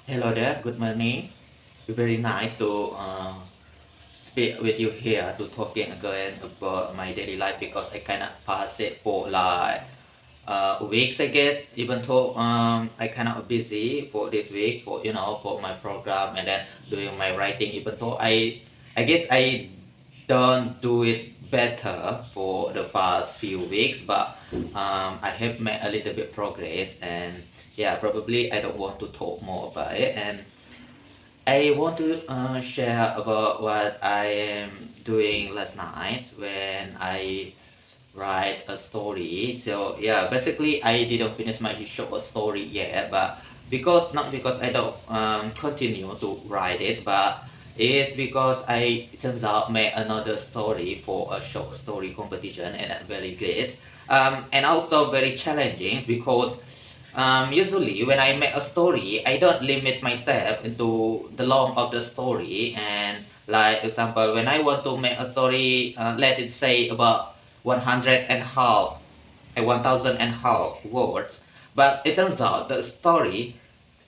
Hello there, good morning. Very nice to speak with you here to talking again about my daily life because I cannot pass it for like weeks I guess, even though I kind of busy for this week for for my program and then doing my writing, even though I guess I don't do it better for the past few weeks, but I have made a little bit progress. And yeah, probably I don't want to talk more about it, and I want to share about what I am doing last night when I write a story. So yeah, basically I didn't finish my short story yet, but not because I don't continue to write it, but it's because I turns out made another story for a short story competition, and that's very great. And also very challenging because usually when I make a story, I don't limit myself into the long of the story. And like example, when I want to make a story, let it say about 100 and half, 1000 and half words, but it turns out the story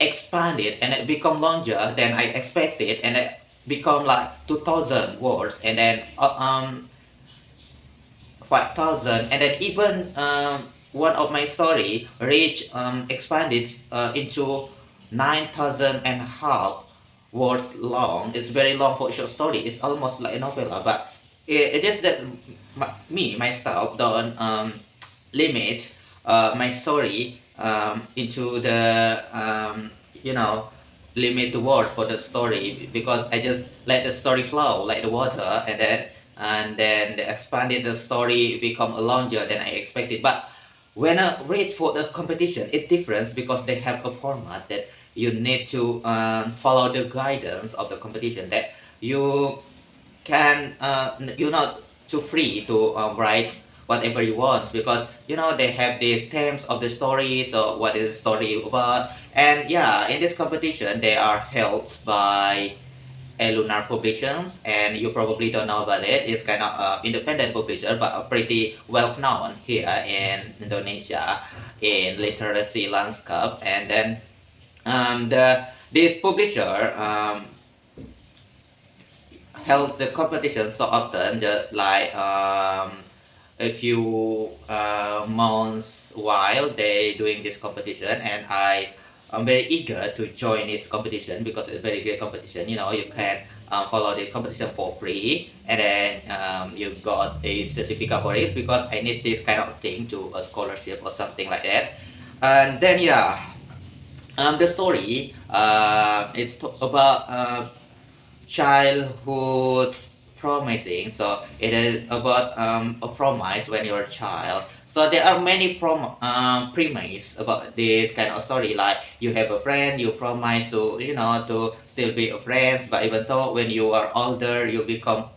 expanded and it become longer than I expected, and it become like 2000 words, and then 5000, and then even one of my story reach expanded into 9000 and half words long. It's very long for a short story. It's almost like a novella, but it is that me myself don't limit my story into the limit the word for the story, because I just let the story flow like the water, and then the expanded the story become longer than I expected. But when I reach for the competition, it different because they have a format that you need to follow the guidance of the competition, that you can you're not too free to write whatever you want, because they have these themes of the story. So what is the story about? And yeah, in this competition they are held by a Lunar Publications, and you probably don't know about it. It's kind of independent publisher, but pretty well known here in Indonesia in literacy landscape. And then this publisher held the competition so often, just like a few months while they doing this competition, and I'm very eager to join this competition because it's a very great competition. You can follow the competition for free, and then you got a certificate for it, because I need this kind of thing to a scholarship or something like that. And then yeah, the story it's about childhood promising. So it is about a promise when you're a child. So there are many premise about this kind of story, like you have a friend, you promise to to still be a friend, but even though when you are older you become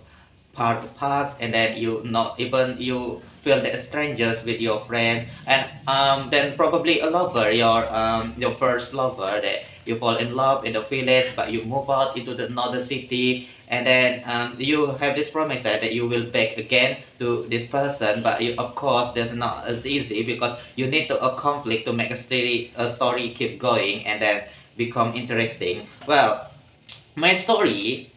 parts, and then you not even you feel that strangers with your friends. And then probably a lover, your first lover, that you fall in love in the village, but you move out into the another city, and then you have this promise that you will back again to this person. But you, of course, that's not as easy, because you need to accomplish to make a story keep going and then become interesting. Well, my story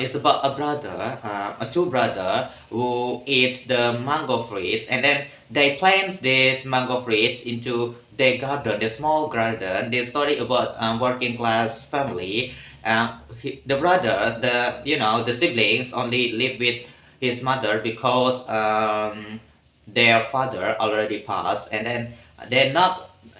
is about a two brother who eats the mango fruits, and then they plant this mango fruits into their garden, the small garden. The story about working class family. The brother, the siblings only live with his mother because their father already passed, and then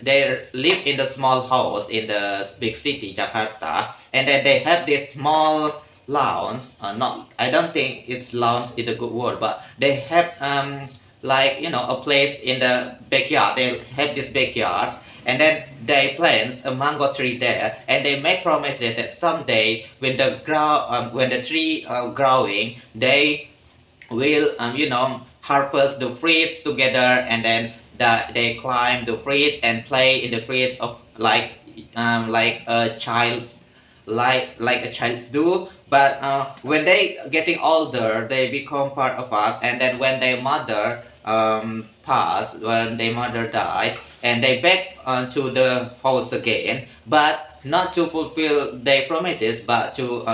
they live in the small house in the big city Jakarta, and then they have this small lounge. Not, I don't think it's lounge is a good word, but they have like a place in the backyard. They have this backyards, and then they plant a mango tree there, and they make promises that someday when the tree growing, they will harvest the fruits together, and then they climb the fruits and play in the fruit of like a child's like a child do. But when they getting older, they become part of us, and then when their mother passed when their mother died, and they back to the house again, but not to fulfill their promises, but to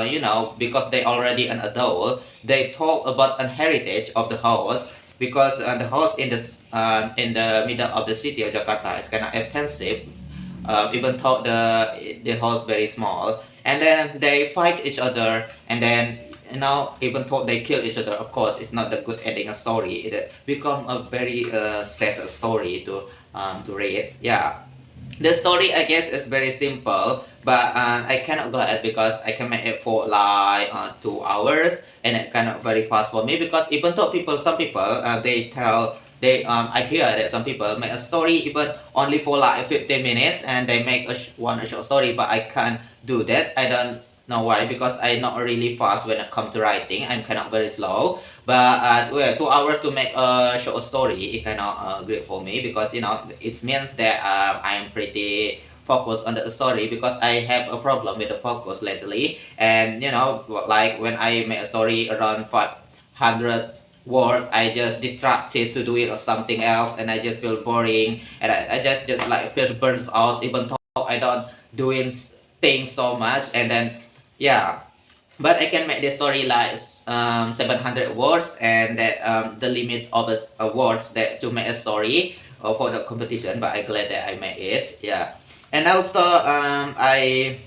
because they already an adult, they talk about an heritage of the house, because the house in the middle of the city of Jakarta is kind of expensive, even though the house very small, and then they fight each other, and then even though they kill each other, of course it's not the good ending story. It become a very sad story to read. Yeah, the story I guess is very simple, but I cannot glad because I can make it for like 2 hours, and it kind of very fast for me, because even though some people they tell they I hear that some people make a story even only for like 15 minutes, and they make a short story, but I can't do that. I don't know why, because I'm not really fast when it comes to writing. I'm kind of very slow, but well, 2 hours to make a short story, it kind of great for me, because it means that I'm pretty focused on the story, because I have a problem with the focus lately, and like when I make a story around 500 words, I just distracted to doing something else, and I just feel boring, and I just like feel burns out, even though I don't doing things so much, and then yeah, but I can make the story like 700 words, and that the limits of the words that to make a story for the competition. But I'm glad that I made it. Yeah, and also I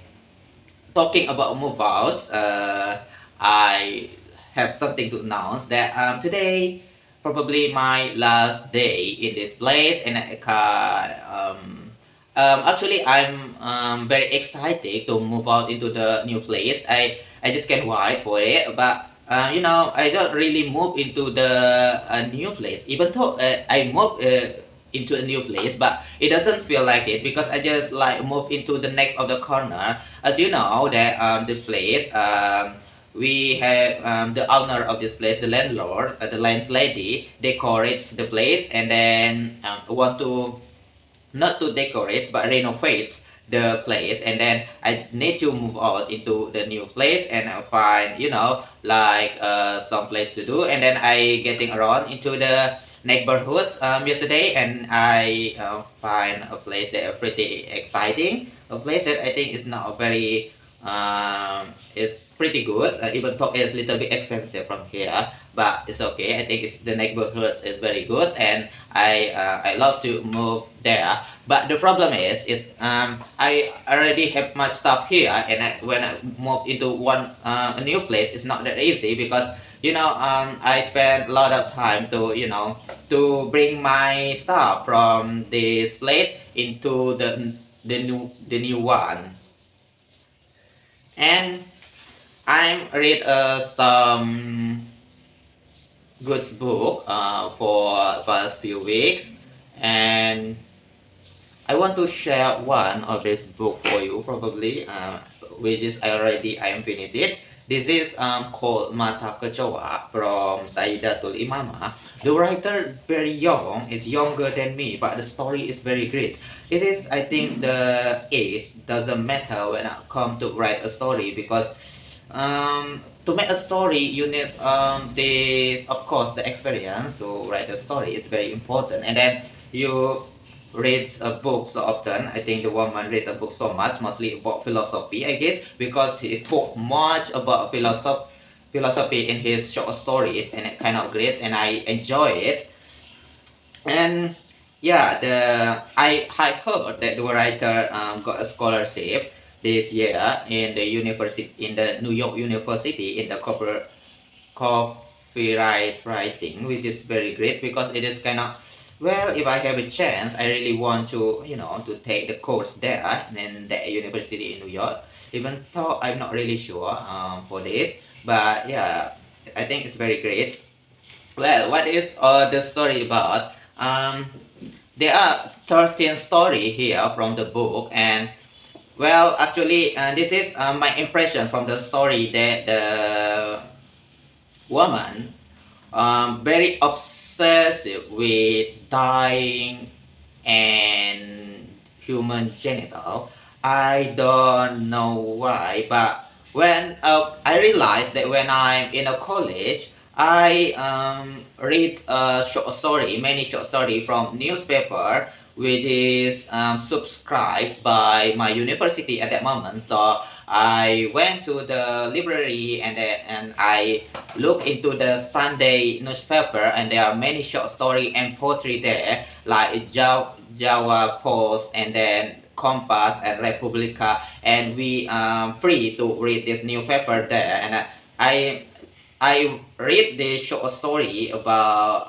talking about move outs. I have something to announce that today probably my last day in this place, and I can actually I'm very excited to move out into the new place. I just can't wait for it, but I don't really move into the new place, even though I move into a new place, but it doesn't feel like it, because I just like move into the next of the corner. As you know that this place we have the owner of this place, the landlord, the landlady, decorates the place, and then want to not to decorate but renovate the place, and then I need to move out into the new place, and I find like some place to do, and then I getting around into the neighborhoods yesterday, and I find a place that is pretty exciting, a place that I think is not very is pretty good, even though it's a little bit expensive from here, but it's okay. I think the neighborhood is very good, and I love to move there. But the problem is I already have my stuff here, and when I move into a new place, it's not that easy, because I spend a lot of time to to bring my stuff from this place into the new one, and I read some good book for past few weeks, and I want to share one of this book for you probably, which is I am finished it. This is called Mata Kecoa from Saidatul Imamah. The writer very young, is younger than me, but the story is very great. It is, I think, the age doesn't matter when I come to write a story, because to make a story you need this, of course, the experience to write a story is very important, and then you reads a book so often. I think the woman read a book so much, mostly about philosophy, I guess, because he talk much about philosophy in his short stories, and it kind of great, and I enjoy it. And yeah, I heard that the writer got a scholarship this year in the university, in the New York University, in the copyright writing, which is very great, because it is kind of, well, if I have a chance, I really want to to take the course there in the university in New York, even though I'm not really sure for this, but yeah, I think it's very great. Well, what is the story about? There are 13 story here from the book, and well, actually, this is my impression from the story, that the woman very obsessive with dying and human genital. I don't know why, but when I realized that when I'm in a college, I read short story, many short story from newspaper, which is subscribed by my university at that moment. So I went to the library and I look into the Sunday newspaper, and there are many short story and poetry there, like Java Post and then Compass and Republica, and we free to read this newspaper there, and I read the short story about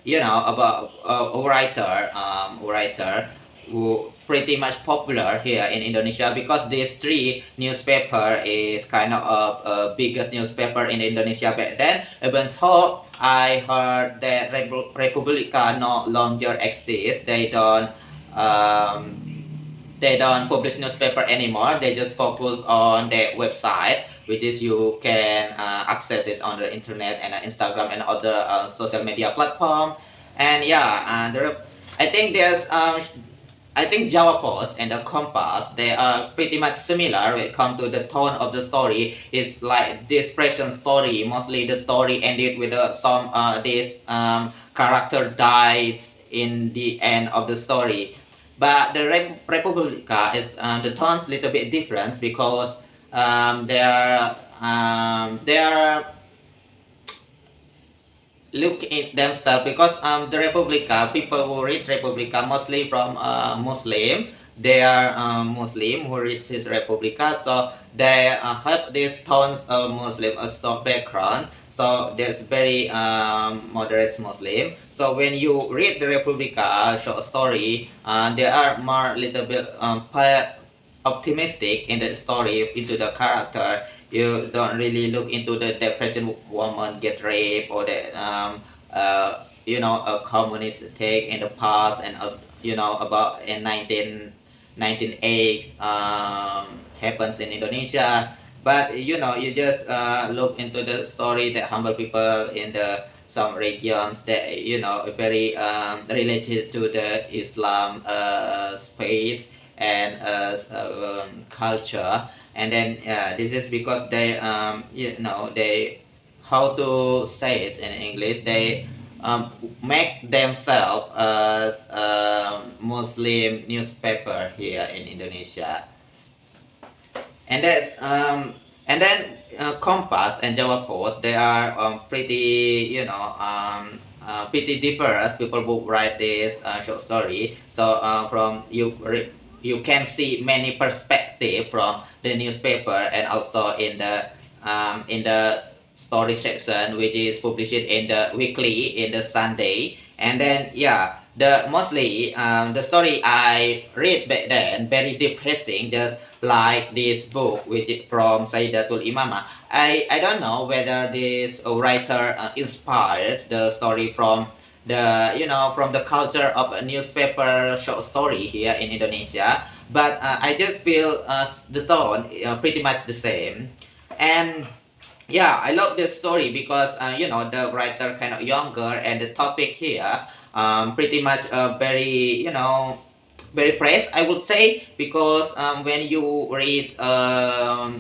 about a writer who pretty much popular here in Indonesia, because these three newspaper is kind of biggest newspaper in Indonesia back then. Even though I heard that Republica no longer exists, um, they don't publish newspaper anymore. They just focus on their website, which is you can access it on the internet and Instagram and other social media platform. And yeah, I think I think Java Post and the Compass, they are pretty much similar when it comes to the tone of the story. It's like dispersion story. Mostly the story ended with some this character dies in the end of the story. But the Republica is the tone's little bit different, because they are look at themselves, because the Republica, people who read Republica mostly from Muslim. They are Muslim who read this Republica, so they have these tones of Muslim a stock background. So there's very moderate Muslim. So when you read the Republica short story, there are more little bit optimistic in the story, into the character. You don't really look into the depression woman get raped, or the a communist take in the past, and about in 1998 happens in Indonesia. But you just look into the story that humble people in the some regions that very related to the Islam space and culture. And then this is because they, how to say it in English, they make themselves as Muslim newspaper here in Indonesia. And that's and then Compass and Java Post, they are pretty pretty diverse people who write this short story. So from you can see many perspective from the newspaper, and also in the story section, which is published in the weekly in the Sunday. And then yeah, the mostly the story I read back then very depressing, just like this book which is from Saidatul Imamah. I don't know whether this writer inspires the story from from the culture of a newspaper short story here in Indonesia, but I just feel the tone pretty much the same. And yeah, I love this story because the writer kind of younger, and the topic here pretty much very very fresh, I would say, because when you read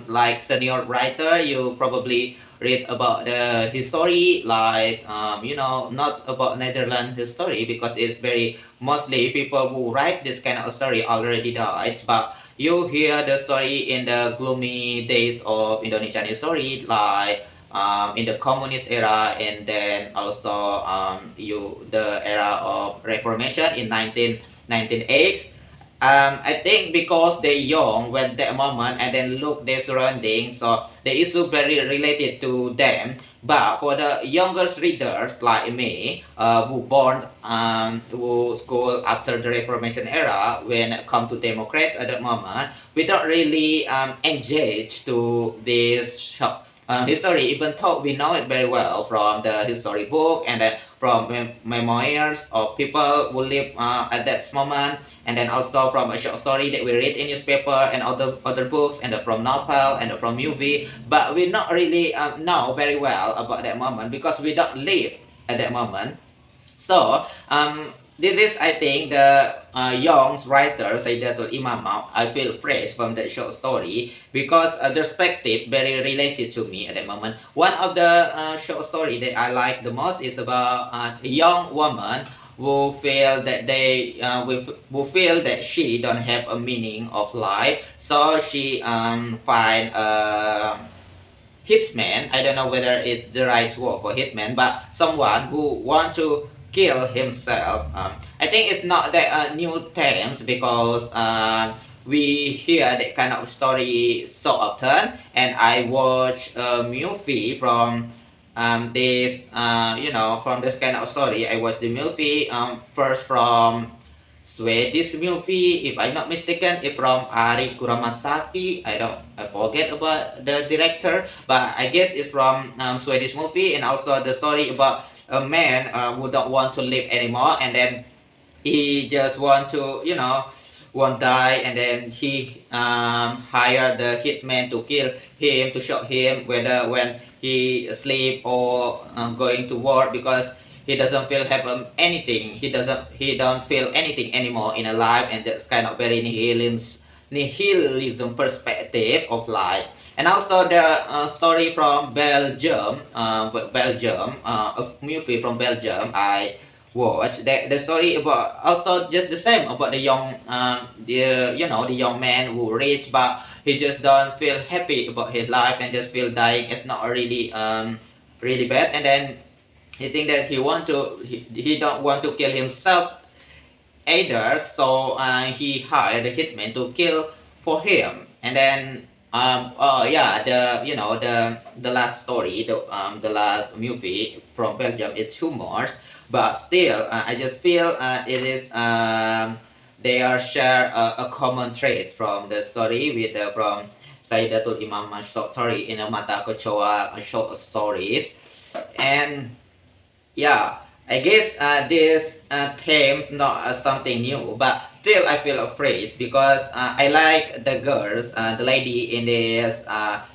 like senior writer, you probably read about the history, like not about Netherlands history, because it's very mostly people who write this kind of story already died. But you hear the story in the gloomy days of Indonesian history, like in the communist era, and then also the era of Reformation in 1998. I think because they're young when that moment, and then look their surroundings, so the issue very related to them. But for the younger readers like me, who school after the Reformation era, when it come to Democrats at that moment, we don't really engage to this history, even though we know it very well from the history book, and then from memoirs of people who live at that moment, and then also from a short story that we read in newspaper and other books, and from novel and from movie. But we not really know very well about that moment, because we don't live at that moment. So this is, I think, the young writer Saidatul Imamah. I feel fresh from the short story because the perspective very related to me at that moment. One of the short story that I like the most is about a young woman who feel that who feel that she don't have a meaning of life, so she find a hitman. I don't know whether it's the right word for hitman, but someone who want to kill himself. I think it's not that new terms because we hear that kind of story so often, and I watch a movie from this from this kind of story. I watched the movie first from Swedish movie, if I'm not mistaken, it's from Ari Kuramasaki. I forget about the director, but I guess it's from Swedish movie, and also the story about a man who don't want to live anymore, and then he just want to want die, and then he hired the hitman to kill him, to shoot him whether when he asleep or going to work, because he doesn't feel have anything, he don't feel anything anymore in a life, and that's kind of very nihilism perspective of life. And also the story from Belgium, a movie from Belgium I watched. The story about also just the same about the young the young man who rich, but he just don't feel happy about his life and just feel dying. It's not really really bad, and then he think that he don't want to kill himself either, so he hired a hitman to kill for him. And then oh yeah, the last story, the last movie from Belgium is humorous, but still I just feel it is they are share a common trait from the story with from Saidatul Imam short story in a Mata Kochoa short stories. And yeah, I guess this theme's not something new, but still I feel afraid because I like the girls, the lady in this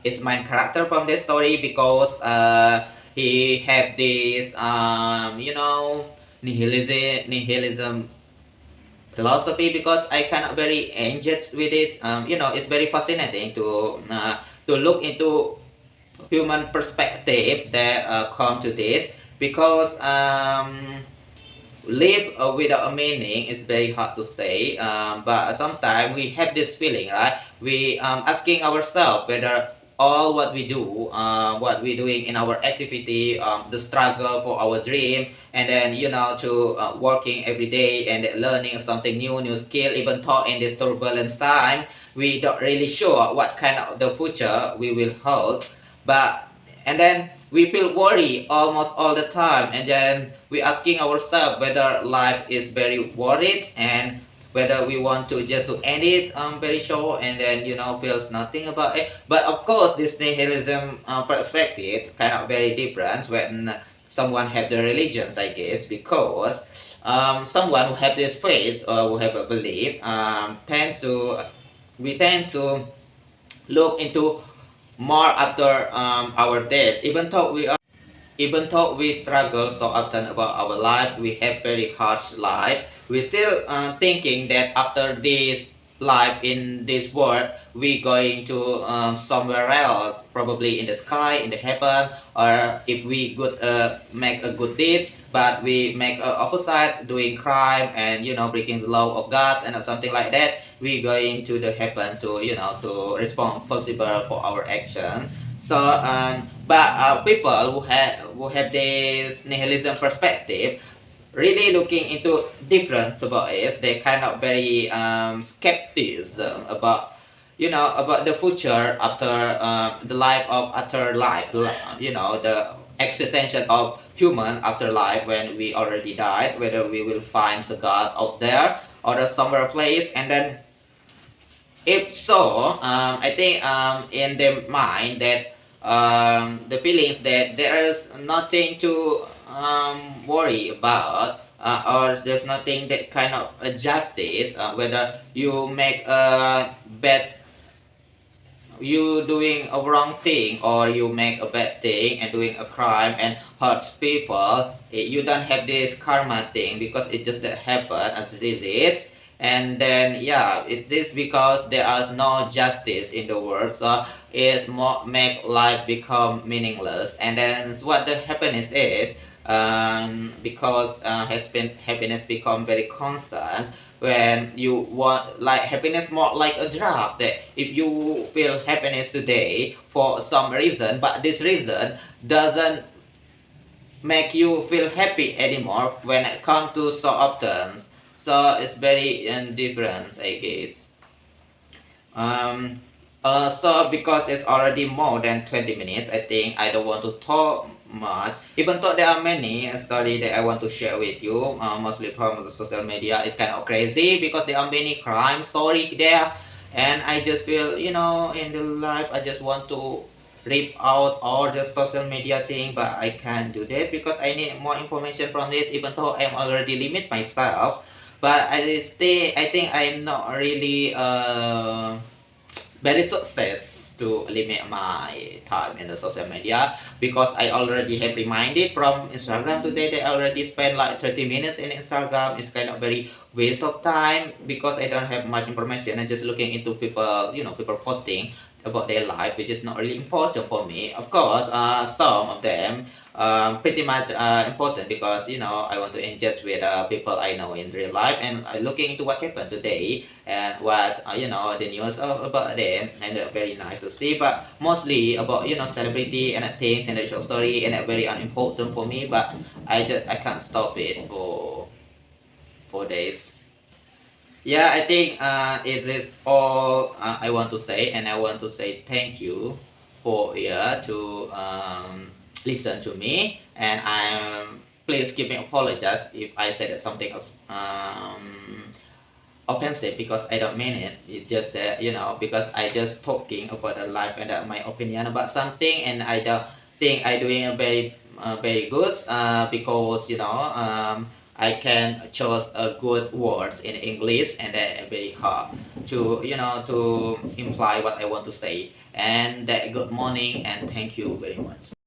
is my character from this story, because he have this nihilism philosophy, because I cannot very engaged with it. It's very fascinating to look into human perspective that come to this, because live without a meaning is very hard to say, but sometimes we have this feeling, right? We asking ourselves whether all what we do, what we doing in our activity, the struggle for our dream, and then to working every day and learning something new skill, even though in this turbulent time we don't really sure what kind of the future we will hold. But and then we feel worry almost all the time, and then we asking ourselves whether life is very worth it, and whether we want to just to end it very short, and then feels nothing about it. But of course this nihilism perspective kind of very different when someone have the religions, I guess, because someone who have this faith or who have a belief tends to we tend to look into more after our death. Even though we struggle so often about our life, we have very harsh life. We still thinking that after this life in this world, we going to somewhere else, probably in the sky, in the heaven, or if we good make a good deeds, but we make a opposite, doing crime and breaking the law of God and something like that, we going to the heaven to to responsible for our action. So but people who have this nihilism perspective really looking into difference about it. They kind of very skepticism about about the future after the life of after life, the existential of human after life when we already died, whether we will find the God out there or the somewhere place. And then if so, I think in their mind that the feelings that there is nothing to worry about, or there's nothing that kind of justice, whether you make a bad you doing a wrong thing or you make a bad thing and doing a crime and hurts people, you don't have this karma thing because it just that happen as it is. And then yeah, it is because there is no justice in the world, so it's more make life become meaningless. And then what the happiness is, because has been happiness become very constant when you want like happiness more like a drug, that if you feel happiness today for some reason but this reason doesn't make you feel happy anymore when it comes to so often, so it's very different, I guess. um so because it's already more than 20 minutes, I think I don't want to talk much, even though there are many stories that I want to share with you, mostly from the social media. It's kind of crazy because there are many crime stories there, and I just feel, in the life I just want to rip out all the social media thing, but I can't do that because I need more information from it, even though I'm already limit myself. But I think I'm not really very success to limit my time in the social media, because I already have reminded from Instagram today that I already spent like 30 minutes in Instagram. It's kind of very waste of time because I don't have much information. I'm just looking into people, people posting about their life, which is not really important for me. Of course, some of them pretty much important because I want to engage with people I know in real life, and looking into what happened today and what the news about them, and very nice to see. But mostly about celebrity and things and the short story, and very unimportant for me. But I can't stop it for days. Yeah, I think it is all I want to say, and I want to say thank you for to listen to me, and please give me apologize if I said something else offensive, because I don't mean it. It's just that because I just talking about the life and my opinion about something, and I don't think I doing a very good because I can choose good words in English, and that very hard to to imply what I want to say. And that good morning and thank you very much.